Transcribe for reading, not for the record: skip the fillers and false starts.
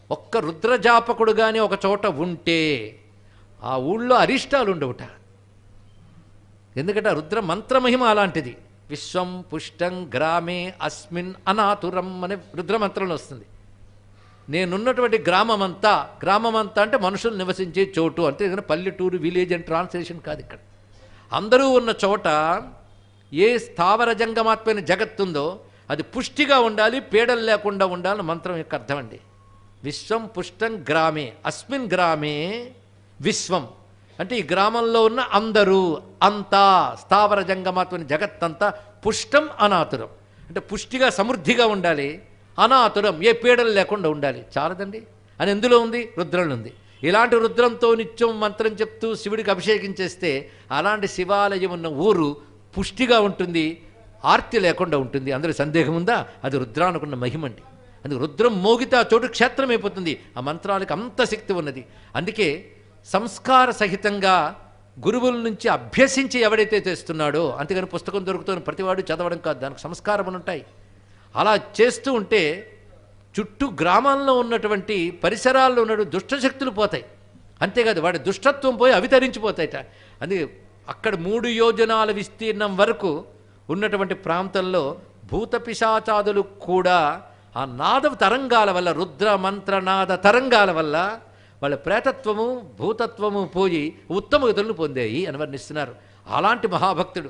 ఒక్క రుద్రజాపకుడు కానీ ఒక చోట ఉంటే ఆ ఊళ్ళో అరిష్టాలు ఉండవుట. ఎందుకంటే రుద్ర మంత్రమహిమ అలాంటిది. విశ్వం పుష్టం గ్రామే అస్మిన్ అనాతురం అనే రుద్రమంత్రంలో వస్తుంది. నేనున్నటువంటి గ్రామమంతా అంటే మనుషులు నివసించే చోటు, అంతేగాని పల్లెటూరు విలేజ్ అని ట్రాన్స్లేషన్ కాదు. ఇక్కడ అందరూ ఉన్న చోట ఏ స్థావర జంగమాత్మైన జగత్తుందో అది పుష్టిగా ఉండాలి, పీడలు లేకుండా ఉండాలని మంత్రం యొక్క అర్థం అండి. విశ్వం పుష్టం గ్రామే అస్మిన్ గ్రామే విశ్వం అంటే ఈ గ్రామంలో ఉన్న అందరూ, అంతా స్థావర జంగమాత్మైన జగత్తంతా పుష్టం అనాతురం అంటే పుష్టిగా సమృద్ధిగా ఉండాలి, అనాతురం ఏ పీడలు లేకుండా ఉండాలి. చాలదండి అని ఎందులో ఉంది? రుద్రంలో ఉంది. ఇలాంటి రుద్రంతో నిత్యం మంత్రం చెప్తూ శివుడికి అభిషేకం చేస్తే అలాంటి శివాలయం ఉన్న ఊరు పుష్టిగా ఉంటుంది, ఆర్తి లేకుండా ఉంటుంది. అందులో సందేహం ఉందా? అది రుద్రానుకున్న మహిమండి. అందుకే రుద్రం మోగితే ఆ చోటు క్షేత్రం అయిపోతుంది. ఆ మంత్రాలకు అంత శక్తి ఉన్నది. అందుకే సంస్కార సహితంగా గురువుల నుంచి అభ్యసించి ఎవడైతే చేస్తున్నాడో, అంతేగాని పుస్తకం దొరుకుతున్న ప్రతివాడు చదవడం కాదు, దానికి సంస్కారములు ఉంటాయి. అలా చేస్తూ ఉంటే చుట్టూ గ్రామాల్లో ఉన్నటువంటి పరిసరాల్లో ఉన్న దుష్టశక్తులు పోతాయి. అంతేకాదు వాడి దుష్టత్వం పోయి అవి తరించిపోతాయట. అందుకే అక్కడ 3 యోజనాల విస్తీర్ణం వరకు ఉన్నటువంటి ప్రాంతంలో భూత పిశాచాదులు కూడా ఆ నాద తరంగాల వల్ల, రుద్ర మంత్రనాద తరంగాల వల్ల వాళ్ళ ప్రేతత్వము భూతత్వము పోయి ఉత్తమ గతులను పొందాయి అని వర్ణిస్తున్నారు. అలాంటి మహాభక్తుడు